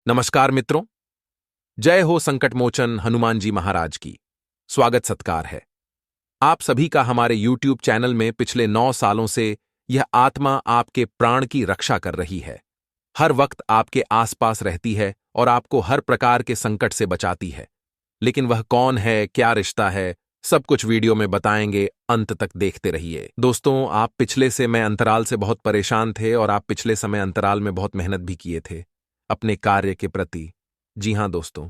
नमस्कार मित्रों। जय हो संकट मोचन हनुमान जी महाराज की। स्वागत सत्कार है आप सभी का हमारे YouTube चैनल में। पिछले 9 सालों से यह आत्मा आपके प्राण की रक्षा कर रही है, हर वक्त आपके आसपास रहती है और आपको हर प्रकार के संकट से बचाती है। लेकिन वह कौन है, क्या रिश्ता है, सब कुछ वीडियो में बताएंगे, अंत तक देखते रहिए। दोस्तों, आप पिछले समय अंतराल से बहुत परेशान थे और आप पिछले समय अंतराल में बहुत मेहनत भी किए थे अपने कार्य के प्रति। जी हां दोस्तों,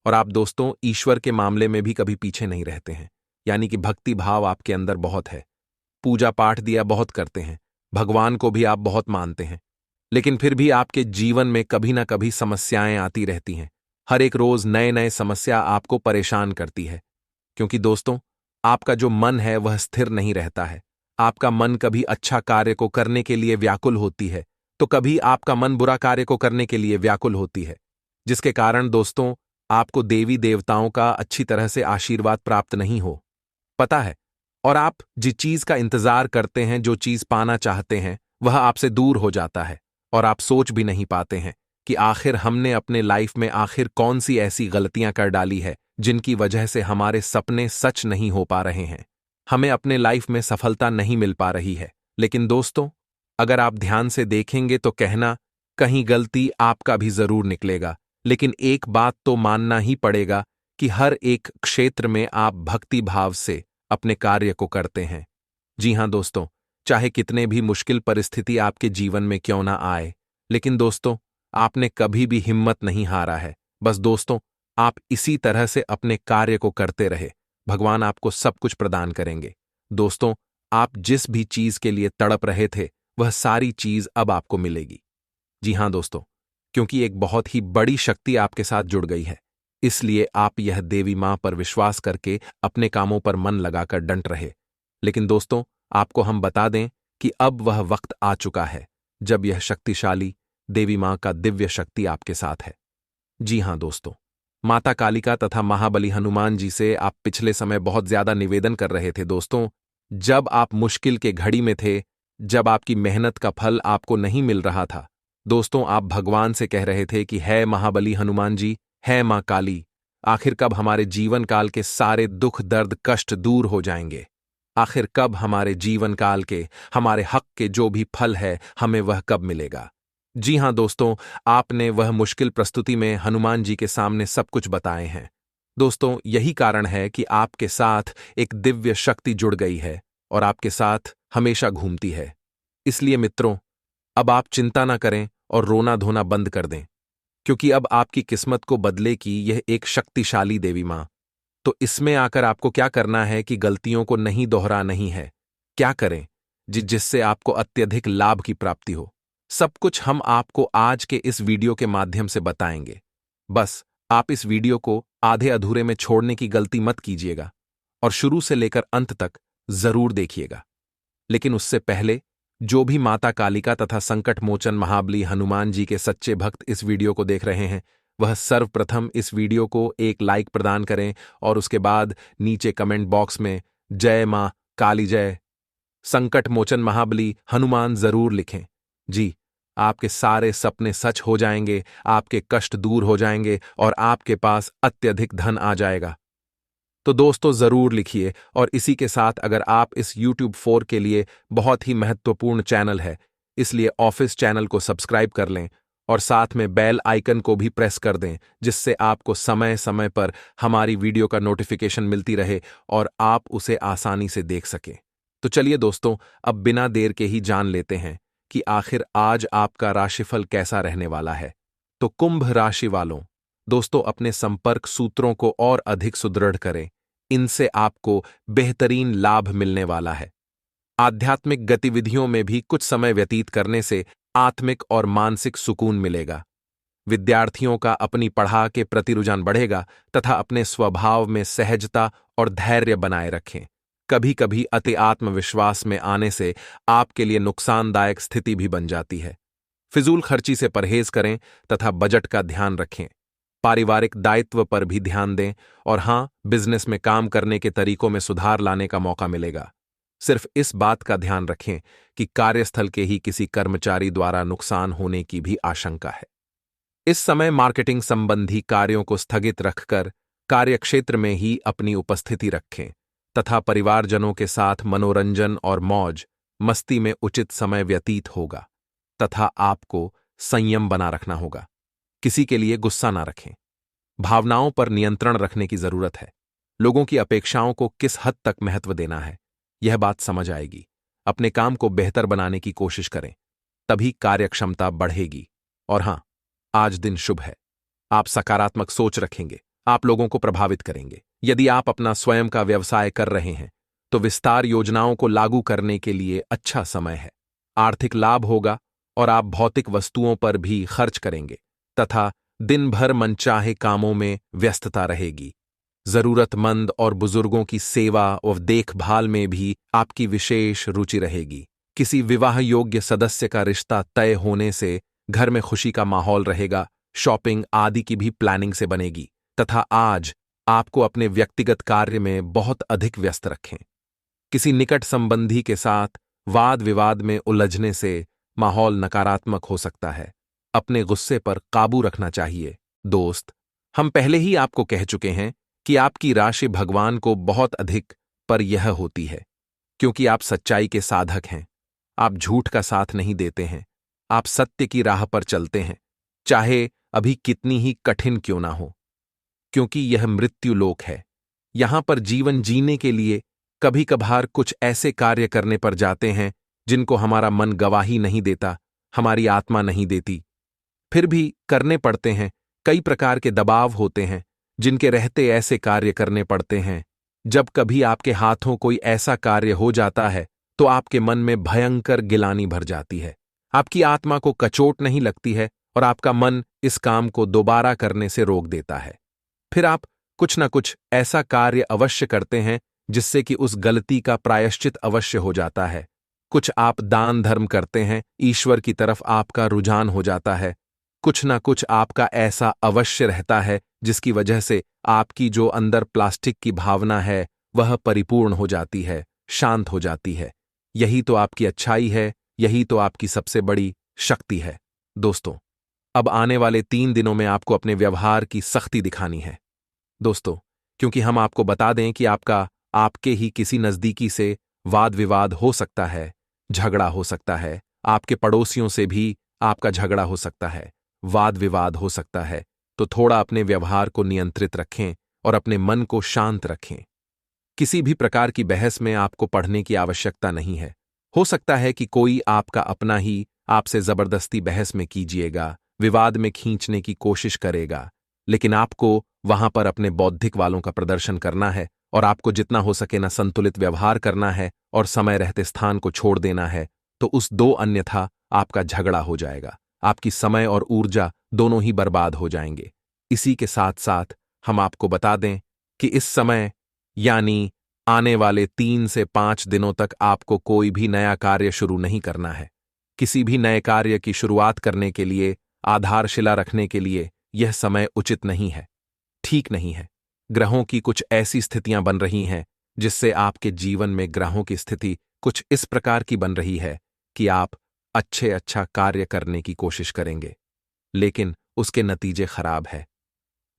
और आप दोस्तों ईश्वर के मामले में भी कभी पीछे नहीं रहते हैं, यानी कि भक्ति भाव आपके अंदर बहुत है। पूजा पाठ दिया बहुत करते हैं, भगवान को भी आप बहुत मानते हैं, लेकिन फिर भी आपके जीवन में कभी ना कभी समस्याएं आती रहती हैं। हर एक रोज नए नए समस्या आपको परेशान करती है, क्योंकि दोस्तों आपका जो मन है वह स्थिर नहीं रहता है। आपका मन कभी अच्छा कार्य को करने के लिए व्याकुल होती है, तो कभी आपका मन बुरा कार्य को करने के लिए व्याकुल होती है, जिसके कारण दोस्तों आपको देवी देवताओं का अच्छी तरह से आशीर्वाद प्राप्त नहीं हो पता है। और आप जिस चीज का इंतजार करते हैं, जो चीज पाना चाहते हैं, वह आपसे दूर हो जाता है और आप सोच भी नहीं पाते हैं कि आखिर हमने अपने लाइफ में आखिर कौन सी ऐसी गलतियां कर डाली है जिनकी वजह से हमारे सपने सच नहीं हो पा रहे हैं, हमें अपने लाइफ में सफलता नहीं मिल पा रही है। लेकिन दोस्तों अगर आप ध्यान से देखेंगे तो कहना कहीं गलती आपका भी जरूर निकलेगा, लेकिन एक बात तो मानना ही पड़ेगा कि हर एक क्षेत्र में आप भक्ति भाव से अपने कार्य को करते हैं। जी हां दोस्तों, चाहे कितने भी मुश्किल परिस्थिति आपके जीवन में क्यों ना आए, लेकिन दोस्तों आपने कभी भी हिम्मत नहीं हारा है। बस दोस्तों आप इसी तरह से अपने कार्य को करते रहे, भगवान आपको सब कुछ प्रदान करेंगे। दोस्तों आप जिस भी चीज के लिए तड़प रहे थे वह सारी चीज अब आपको मिलेगी। जी हां दोस्तों, क्योंकि एक बहुत ही बड़ी शक्ति आपके साथ जुड़ गई है, इसलिए आप यह देवी मां पर विश्वास करके अपने कामों पर मन लगाकर डंट रहे। लेकिन दोस्तों आपको हम बता दें कि अब वह वक्त आ चुका है जब यह शक्तिशाली देवी मां का दिव्य शक्ति आपके साथ है। जी हां दोस्तों, माता कालिका तथा महाबली हनुमान जी से आप पिछले समय बहुत ज्यादा निवेदन कर रहे थे। दोस्तों जब आप मुश्किल के घड़ी में थे, जब आपकी मेहनत का फल आपको नहीं मिल रहा था, दोस्तों आप भगवान से कह रहे थे कि है महाबली हनुमान जी, है मां काली, आखिर कब हमारे जीवन काल के सारे दुख दर्द कष्ट दूर हो जाएंगे, आखिर कब हमारे जीवन काल के हमारे हक के जो भी फल है हमें वह कब मिलेगा। जी हां दोस्तों, आपने वह मुश्किल प्रस्तुति में हनुमान जी के सामने सब कुछ बताए हैं। दोस्तों यही कारण है कि आपके साथ एक दिव्य शक्ति जुड़ गई है और आपके साथ हमेशा घूमती है। इसलिए मित्रों अब आप चिंता ना करें और रोना धोना बंद कर दें, क्योंकि अब आपकी किस्मत को बदलेगी यह एक शक्तिशाली देवी मां। तो इसमें आकर आपको क्या करना है कि गलतियों को नहीं दोहरा नहीं है, क्या करें जिससे आपको अत्यधिक लाभ की प्राप्ति हो, सब कुछ हम आपको आज के इस वीडियो के माध्यम से बताएंगे। बस आप इस वीडियो को आधे अधूरे में छोड़ने की गलती मत कीजिएगा और शुरू से लेकर अंत तक जरूर देखिएगा। लेकिन उससे पहले जो भी माता कालिका तथा संकट मोचन महाबली हनुमान जी के सच्चे भक्त इस वीडियो को देख रहे हैं, वह सर्वप्रथम इस वीडियो को एक लाइक प्रदान करें और उसके बाद नीचे कमेंट बॉक्स में जय मां काली जय संकट मोचन महाबली हनुमान जरूर लिखें। जी, आपके सारे सपने सच हो जाएंगे, आपके कष्ट दूर हो जाएंगे और आपके पास अत्यधिक धन आ जाएगा। तो दोस्तों जरूर लिखिए। और इसी के साथ अगर आप इस YouTube 4 के लिए बहुत ही महत्वपूर्ण चैनल है, इसलिए ऑफिस चैनल को सब्सक्राइब कर लें और साथ में बेल आइकन को भी प्रेस कर दें, जिससे आपको समय समय पर हमारी वीडियो का नोटिफिकेशन मिलती रहे और आप उसे आसानी से देख सकें। तो चलिए दोस्तों अब बिना देर के ही जान लेते हैं कि आखिर आज आपका राशिफल कैसा रहने वाला है। तो कुंभ राशि वालों, दोस्तों अपने संपर्क सूत्रों को और अधिक सुदृढ़ करें, इनसे आपको बेहतरीन लाभ मिलने वाला है। आध्यात्मिक गतिविधियों में भी कुछ समय व्यतीत करने से आत्मिक और मानसिक सुकून मिलेगा। विद्यार्थियों का अपनी पढ़ाई के प्रति रुझान बढ़ेगा तथा अपने स्वभाव में सहजता और धैर्य बनाए रखें। कभी कभी अति आत्मविश्वास में आने से आपके लिए नुकसानदायक स्थिति भी बन जाती है। फिजूल खर्ची से परहेज करें तथा बजट का ध्यान रखें। पारिवारिक दायित्व पर भी ध्यान दें और हां, बिजनेस में काम करने के तरीकों में सुधार लाने का मौका मिलेगा। सिर्फ इस बात का ध्यान रखें कि कार्यस्थल के ही किसी कर्मचारी द्वारा नुकसान होने की भी आशंका है। इस समय मार्केटिंग संबंधी कार्यों को स्थगित रखकर कार्यक्षेत्र में ही अपनी उपस्थिति रखें तथा परिवारजनों के साथ मनोरंजन और मौज मस्ती में उचित समय व्यतीत होगा तथा आपको संयम बना रखना होगा। किसी के लिए गुस्सा ना रखें। भावनाओं पर नियंत्रण रखने की जरूरत है। लोगों की अपेक्षाओं को किस हद तक महत्व देना है, यह बात समझ आएगी। अपने काम को बेहतर बनाने की कोशिश करें, तभी कार्यक्षमता बढ़ेगी। और हां, आज दिन शुभ है। आप सकारात्मक सोच रखेंगे, आप लोगों को प्रभावित करेंगे। यदि आप अपना स्वयं का व्यवसाय कर रहे हैं तो विस्तार योजनाओं को लागू करने के लिए अच्छा समय है। आर्थिक लाभ होगा और आप भौतिक वस्तुओं पर भी खर्च करेंगे तथा दिन भर मनचाहे कामों में व्यस्तता रहेगी। जरूरतमंद और बुजुर्गों की सेवा और देखभाल में भी आपकी विशेष रुचि रहेगी। किसी विवाह योग्य सदस्य का रिश्ता तय होने से घर में खुशी का माहौल रहेगा। शॉपिंग आदि की भी प्लानिंग से बनेगी तथा आज आपको अपने व्यक्तिगत कार्य में बहुत अधिक व्यस्त रखें। किसी निकट संबंधी के साथ वाद विवाद में उलझने से माहौल नकारात्मक हो सकता है। अपने गुस्से पर काबू रखना चाहिए। दोस्त, हम पहले ही आपको कह चुके हैं कि आपकी राशि भगवान को बहुत अधिक पर यह होती है क्योंकि आप सच्चाई के साधक हैं। आप झूठ का साथ नहीं देते हैं। आप सत्य की राह पर चलते हैं, चाहे अभी कितनी ही कठिन क्यों ना हो, क्योंकि यह मृत्यु लोक है। यहां पर जीवन जीने के लिए कभी कभार कुछ ऐसे कार्य करने पर जाते हैं जिनको हमारा मन गवाही नहीं देता, हमारी आत्मा नहीं देती, फिर भी करने पड़ते हैं। कई प्रकार के दबाव होते हैं जिनके रहते ऐसे कार्य करने पड़ते हैं। जब कभी आपके हाथों कोई ऐसा कार्य हो जाता है तो आपके मन में भयंकर गिलानी भर जाती है। आपकी आत्मा को कचोट नहीं लगती है और आपका मन इस काम को दोबारा करने से रोक देता है। फिर आप कुछ न कुछ ऐसा कार्य अवश्य करते हैं जिससे कि उस गलती का प्रायश्चित अवश्य हो जाता है। कुछ आप दान धर्म करते हैं, ईश्वर की तरफ आपका रुझान हो जाता है। कुछ ना कुछ आपका ऐसा अवश्य रहता है जिसकी वजह से आपकी जो अंदर प्लास्टिक की भावना है वह परिपूर्ण हो जाती है, शांत हो जाती है। यही तो आपकी अच्छाई है, यही तो आपकी सबसे बड़ी शक्ति है। दोस्तों, अब आने वाले 3 दिनों में आपको अपने व्यवहार की सख्ती दिखानी है। दोस्तों, क्योंकि हम आपको बता दें कि आपके ही किसी नजदीकी से वाद विवाद हो सकता है, झगड़ा हो सकता है, आपके पड़ोसियों से भी आपका झगड़ा हो सकता है, वाद विवाद हो सकता है, तो थोड़ा अपने व्यवहार को नियंत्रित रखें और अपने मन को शांत रखें। किसी भी प्रकार की बहस में आपको पढ़ने की आवश्यकता नहीं है। हो सकता है कि कोई आपका अपना ही आपसे जबरदस्ती बहस में कीजिएगा, विवाद में खींचने की कोशिश करेगा, लेकिन आपको वहां पर अपने बौद्धिक वालों का प्रदर्शन करना है और आपको जितना हो सके ना संतुलित व्यवहार करना है और समय रहते स्थान को छोड़ देना है। तो उस दो अन्यथा आपका झगड़ा हो जाएगा, आपकी समय और ऊर्जा दोनों ही बर्बाद हो जाएंगे। इसी के साथ साथ हम आपको बता दें कि इस समय यानी आने वाले 3 से 5 दिनों तक आपको कोई भी नया कार्य शुरू नहीं करना है। किसी भी नए कार्य की शुरुआत करने के लिए, आधारशिला रखने के लिए यह समय उचित नहीं है, ठीक नहीं है। ग्रहों की कुछ ऐसी स्थितियां बन रही हैं जिससे आपके जीवन में ग्रहों की स्थिति कुछ इस प्रकार की बन रही है कि आप अच्छा कार्य करने की कोशिश करेंगे, लेकिन उसके नतीजे खराब है।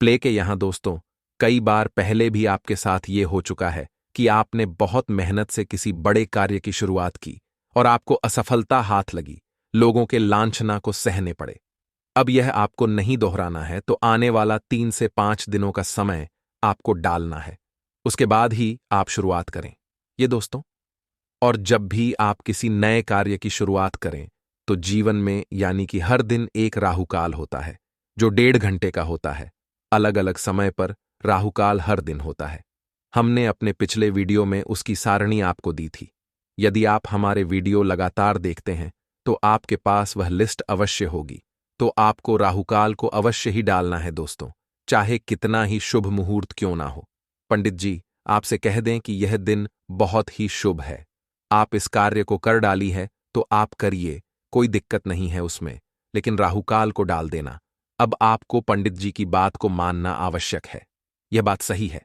प्ले के यहां दोस्तों, कई बार पहले भी आपके साथ ये हो चुका है कि आपने बहुत मेहनत से किसी बड़े कार्य की शुरुआत की और आपको असफलता हाथ लगी, लोगों के लांछना को सहने पड़े। अब यह आपको नहीं दोहराना है, तो आने वाला 3 से 5 दिनों का समय आपको डालना है, उसके बाद ही आप शुरुआत करें ये दोस्तों। और जब भी आप किसी नए कार्य की शुरुआत करें तो जीवन में यानी कि हर दिन एक राहुकाल होता है जो 1.5 घंटे का होता है। अलग अलग समय पर राहुकाल हर दिन होता है। हमने अपने पिछले वीडियो में उसकी सारणी आपको दी थी। यदि आप हमारे वीडियो लगातार देखते हैं तो आपके पास वह लिस्ट अवश्य होगी। तो आपको राहुकाल को अवश्य ही डालना है दोस्तों, चाहे कितना ही शुभ मुहूर्त क्यों ना हो। पंडित जी आपसे कह दें कि यह दिन बहुत ही शुभ है, आप इस कार्य को कर डाली है तो आप करिए, कोई दिक्कत नहीं है उसमें, लेकिन राहुकाल को डाल देना। अब आपको पंडित जी की बात को मानना आवश्यक है, यह बात सही है,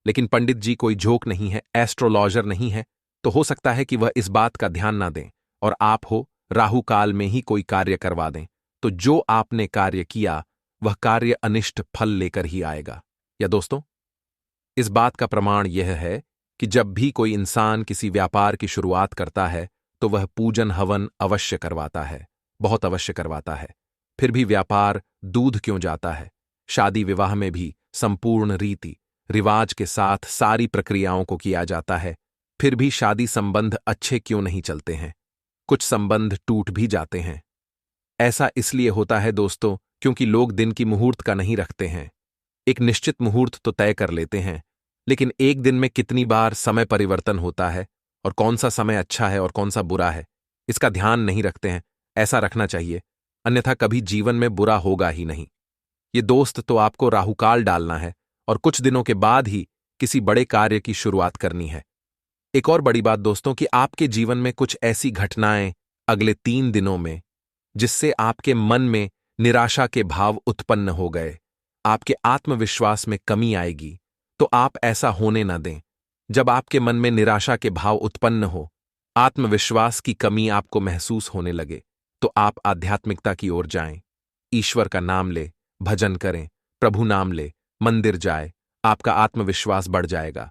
लेकिन पंडित जी कोई जोक नहीं है, एस्ट्रोलॉजर नहीं है, तो हो सकता है कि वह इस बात का ध्यान ना दें और आप हो राहुकाल में ही कोई कार्य करवा दें। तो जो आपने कार्य किया वह कार्य अनिष्ट फल लेकर ही आएगा। या दोस्तों, इस बात का प्रमाण यह है कि जब भी कोई इंसान किसी व्यापार की शुरुआत करता है तो वह पूजन हवन अवश्य करवाता है, बहुत अवश्य करवाता है। फिर भी व्यापार दूध क्यों जाता है? शादी विवाह में भी संपूर्ण रीति रिवाज के साथ सारी प्रक्रियाओं को किया जाता है, फिर भी शादी संबंध अच्छे क्यों नहीं चलते हैं? कुछ संबंध टूट भी जाते हैं। ऐसा इसलिए होता है दोस्तों, क्योंकि लोग दिन की मुहूर्त का नहीं रखते हैं। एक निश्चित मुहूर्त तो तय कर लेते हैं, लेकिन एक दिन में कितनी बार समय परिवर्तन होता है और कौन सा समय अच्छा है और कौन सा बुरा है, इसका ध्यान नहीं रखते हैं। ऐसा रखना चाहिए, अन्यथा कभी जीवन में बुरा होगा ही नहीं। ये दोस्त तो आपको राहुकाल डालना है और कुछ दिनों के बाद ही किसी बड़े कार्य की शुरुआत करनी है। एक और बड़ी बात दोस्तों कि आपके जीवन में कुछ ऐसी घटनाएं अगले 3 दिनों में जिससे आपके मन में निराशा के भाव उत्पन्न हो गए, आपके आत्मविश्वास में कमी आएगी, तो आप ऐसा होने न दें। जब आपके मन में निराशा के भाव उत्पन्न हो, आत्मविश्वास की कमी आपको महसूस होने लगे, तो आप आध्यात्मिकता की ओर जाएं, ईश्वर का नाम ले, भजन करें, प्रभु नाम ले, मंदिर जाए, आपका आत्मविश्वास बढ़ जाएगा।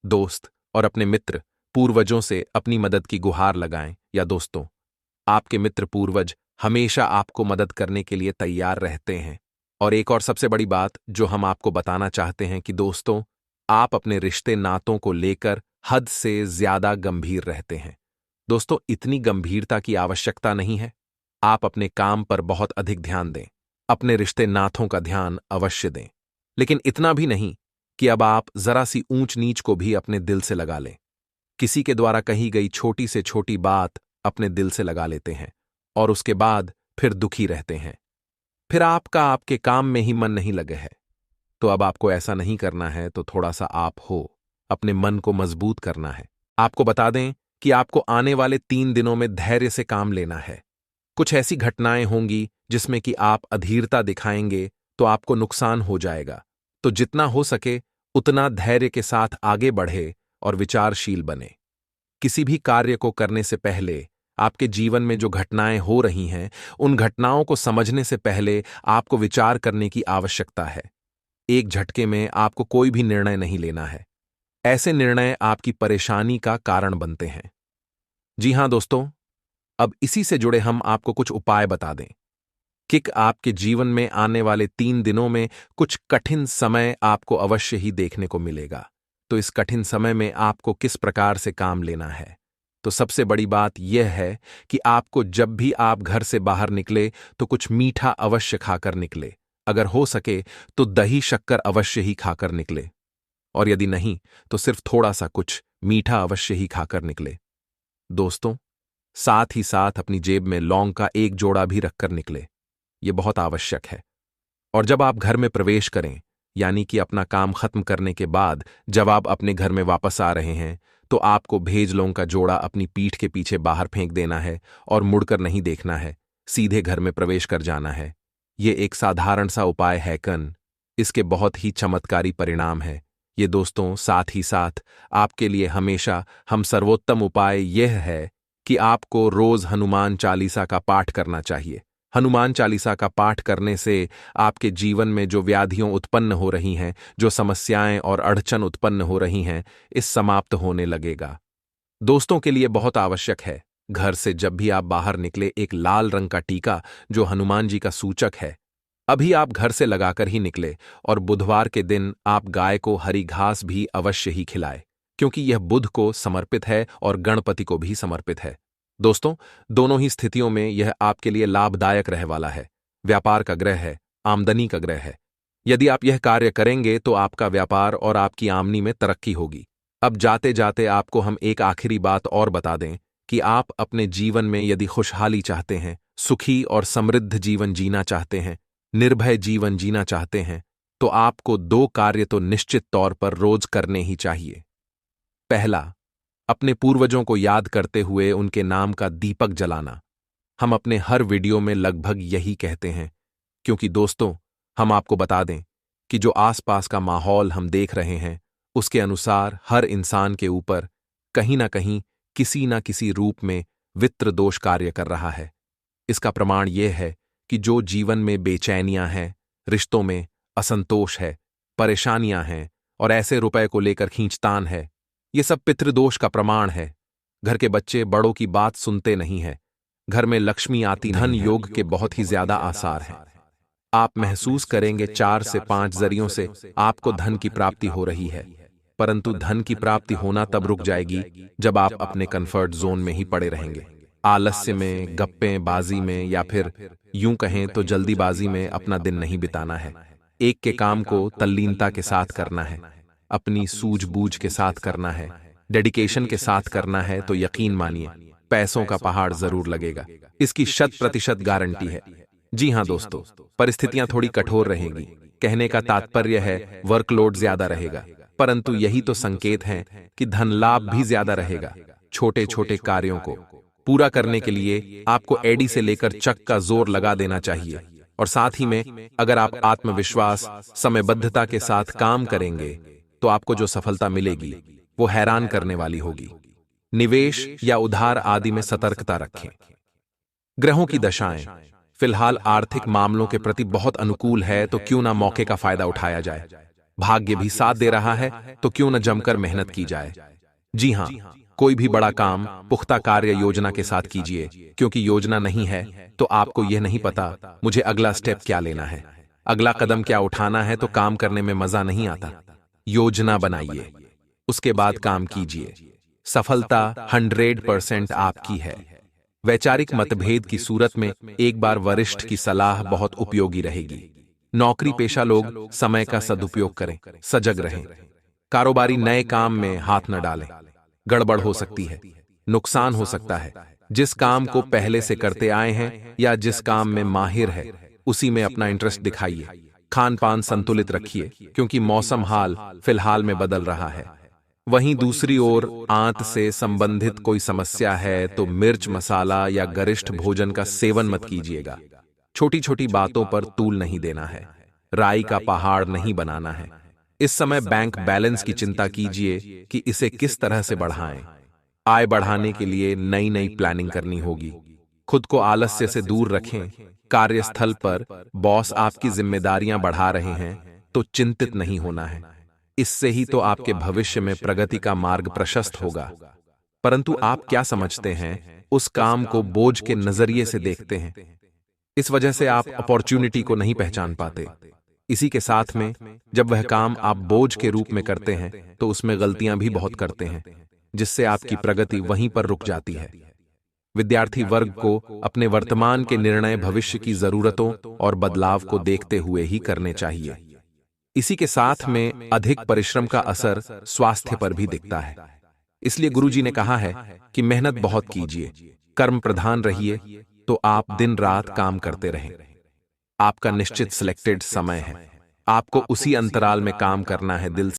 दोस्त और अपने मित्र पूर्वजों से अपनी मदद की गुहार लगाएं। या दोस्तों, आपके मित्र पूर्वज हमेशा आपको मदद करने के लिए तैयार रहते हैं। और एक और सबसे बड़ी बात जो हम आपको बताना चाहते हैं कि दोस्तों, आप अपने रिश्ते नातों को लेकर हद से ज्यादा गंभीर रहते हैं। दोस्तों, इतनी गंभीरता की आवश्यकता नहीं है। आप अपने काम पर बहुत अधिक ध्यान दें, अपने रिश्ते नातों का ध्यान अवश्य दें, लेकिन इतना भी नहीं कि अब आप जरा सी ऊंच नीच को भी अपने दिल से लगा लें। किसी के द्वारा कही गई छोटी से छोटी बात अपने दिल से लगा लेते हैं और उसके बाद फिर दुखी रहते हैं। फिर आपका आपके काम में ही मन नहीं लगे है। तो अब आपको ऐसा नहीं करना है, तो थोड़ा सा आप हो, अपने मन को मजबूत करना है। आपको बता दें कि आपको आने वाले 3 दिनों में धैर्य से काम लेना है। कुछ ऐसी घटनाएं होंगी जिसमें कि आप अधीरता दिखाएंगे तो आपको नुकसान हो जाएगा। तो जितना हो सके उतना धैर्य के साथ आगे बढ़े और विचारशील बने। किसी भी कार्य को करने से पहले आपके जीवन में जो घटनाएं हो रही हैं, उन घटनाओं को समझने से पहले आपको विचार करने की आवश्यकता है। एक झटके में आपको कोई भी निर्णय नहीं लेना है। ऐसे निर्णय आपकी परेशानी का कारण बनते हैं। जी हां दोस्तों, अब इसी से जुड़े हम आपको कुछ उपाय बता दें। किक आपके जीवन में आने वाले 3 दिनों में कुछ कठिन समय आपको अवश्य ही देखने को मिलेगा। तो इस कठिन समय में आपको किस प्रकार से काम लेना है? तो सबसे बड़ी बात यह है कि आपको जब भी आप घर से बाहर निकले तो कुछ मीठा अवश्य खाकर निकले। अगर हो सके तो दही शक्कर अवश्य ही खाकर निकले, और यदि नहीं तो सिर्फ थोड़ा सा कुछ मीठा अवश्य ही खाकर निकले। दोस्तों, साथ ही साथ अपनी जेब में लौंग का एक जोड़ा भी रखकर निकले। ये बहुत आवश्यक है। और जब आप घर में प्रवेश करें, यानी कि अपना काम खत्म करने के बाद जब आप अपने घर में वापस आ रहे हैं, तो आपको भेज लौंग का जोड़ा अपनी पीठ के पीछे बाहर फेंक देना है और मुड़कर नहीं देखना है, सीधे घर में प्रवेश कर जाना है। ये एक साधारण सा उपाय है इसके बहुत ही चमत्कारी परिणाम है ये दोस्तों। साथ ही साथ आपके लिए हमेशा हम सर्वोत्तम उपाय यह है कि आपको रोज हनुमान चालीसा का पाठ करना चाहिए। हनुमान चालीसा का पाठ करने से आपके जीवन में जो व्याधियां उत्पन्न हो रही हैं, जो समस्याएं और अड़चन उत्पन्न हो रही हैं, इस समाप्त होने लगेगा। दोस्तों के लिए बहुत आवश्यक है, घर से जब भी आप बाहर निकले एक लाल रंग का टीका जो हनुमान जी का सूचक है, अभी आप घर से लगाकर ही निकले। और बुधवार के दिन आप गाय को हरी घास भी अवश्य ही खिलाए, क्योंकि यह बुध को समर्पित है और गणपति को भी समर्पित है। दोस्तों, दोनों ही स्थितियों में यह आपके लिए लाभदायक रह वाला है। व्यापार का ग्रह है, आमदनी का ग्रह है। यदि आप यह कार्य करेंगे तो आपका व्यापार और आपकी आमदनी में तरक्की होगी। अब जाते जाते आपको हम एक आखिरी बात और बता दें कि आप अपने जीवन में यदि खुशहाली चाहते हैं, सुखी और समृद्ध जीवन जीना चाहते हैं, निर्भय जीवन जीना चाहते हैं, तो आपको 2 कार्य तो निश्चित तौर पर रोज करने ही चाहिए। पहला, अपने पूर्वजों को याद करते हुए उनके नाम का दीपक जलाना। हम अपने हर वीडियो में लगभग यही कहते हैं, क्योंकि दोस्तों, हम आपको बता दें कि जो आसपास का माहौल हम देख रहे हैं, उसके अनुसार हर इंसान के ऊपर कहीं ना कहीं किसी ना किसी रूप में वित्र दोष कार्य कर रहा है। इसका प्रमाण यह है कि जो जीवन में बेचैनियां हैं, रिश्तों में असंतोष है, परेशानियां हैं और ऐसे रुपए को लेकर खींचतान है, ये सब पितृदोष का प्रमाण है। घर के बच्चे बड़ों की बात सुनते नहीं है, घर में लक्ष्मी आती नहीं, धन योग के बहुत ही ज्यादा आसार हैं। आप महसूस करेंगे 4 से 5 जरियों से आपको धन की प्राप्ति हो रही है, परंतु धन की प्राप्ति होना तब रुक जाएगी जब आप अपने कंफर्ट जोन में ही पड़े रहेंगे। आलस्य में, गप्पे बाजी में, या फिर यूं कहें तो जल्दीबाजी में अपना दिन नहीं बिताना है। एक के काम को तल्लीनता के साथ करना है, अपनी सूझबूझ के साथ करना है, डेडिकेशन के साथ करना है, तो यकीन मानिए पैसों का पहाड़ जरूर लगेगा। इसकी 100% गारंटी है। जी हां दोस्तों, परिस्थितियां थोड़ी कठोर रहेंगी, कहने का तात्पर्य है वर्कलोड ज्यादा रहेगा, परंतु यही तो संकेत हैं कि धन लाभ भी ज्यादा रहेगा। छोटे छोटे कार्यों को पूरा करने के लिए आपको एडी से लेकर चक का जोर लगा देना चाहिए, और साथ ही में अगर आप आत्मविश्वास, समयबद्धता के साथ काम करेंगे तो आपको जो सफलता मिलेगी वो हैरान करने वाली होगी। निवेश या उधार आदि में सतर्कता रखें। ग्रहों की दशाएं फिलहाल आर्थिक मामलों के प्रति बहुत अनुकूल है, तो क्यों ना मौके का फायदा उठाया जाए। भाग्य भी साथ दे रहा है, तो क्यों न जमकर मेहनत की जाए। जी हां, कोई भी बड़ा काम पुख्ता कार्य योजना के साथ कीजिए, क्योंकि योजना नहीं है तो आपको यह नहीं पता मुझे अगला स्टेप क्या लेना है, अगला कदम क्या उठाना है, तो काम करने में मजा नहीं आता। योजना बनाइए, उसके बाद काम कीजिए। सफलता 100% आपकी है। वैचारिक मतभेद की सूरत में एक बार वरिष्ठ की सलाह बहुत उपयोगी रहेगी। नौकरी पेशा लोग समय का सदुपयोग करें, सजग रहें। कारोबारी नए काम में हाथ न डालें, गड़बड़ हो सकती है, नुकसान हो सकता है। जिस काम को पहले से करते आए हैं या जिस काम में माहिर है उसी में अपना इंटरेस्ट दिखाइए। खान पान संतुलित रखिए, क्योंकि मौसम हाल फिलहाल में बदल रहा है। वहीं दूसरी ओर आंत से संबंधित कोई समस्या है तो मिर्च मसाला या गरिष्ठ भोजन का सेवन मत कीजिएगा। छोटी छोटी बातों पर तूल नहीं देना है, राई का पहाड़ नहीं बनाना है। इस समय बैंक बैलेंस की चिंता कीजिए कि इसे किस तरह से बढ़ाएं। आय बढ़ाने के लिए नई नई प्लानिंग करनी होगी। खुद को आलस्य से दूर रखें। कार्यस्थल पर बॉस आपकी जिम्मेदारियां बढ़ा रहे हैं तो चिंतित नहीं होना है, इससे ही तो आपके भविष्य में प्रगति का मार्ग प्रशस्त होगा। परंतु आप क्या समझते हैं, उस काम को बोझ के नजरिए से देखते हैं। इस वजह से आप अपॉर्चुनिटी को नहीं पहचान पाते। इसी के साथ में जब वह काम आप बोझ के रूप में करते हैं तो उसमें गलतियां भी बहुत करते हैं, जिससे आपकी प्रगति वहीं पर रुक जाती है। विद्यार्थी वर्ग को अपने वर्तमान के निर्णय भविष्य की जरूरतों और बदलाव को देखते हुए ही करने चाहिए। इसी के साथ में अधिक परिश्रम का असर स्वास्थ्य पर भी दिखता है। इसलिए गुरुजी ने कहा है कि मेहनत बहुत कीजिए, कर्म प्रधान रहिए, तो आप दिन रात काम करते रहें। आपका निश्चित सिलेक्टेड समय है, आपको उसी अंतराल में काम करना है, दिल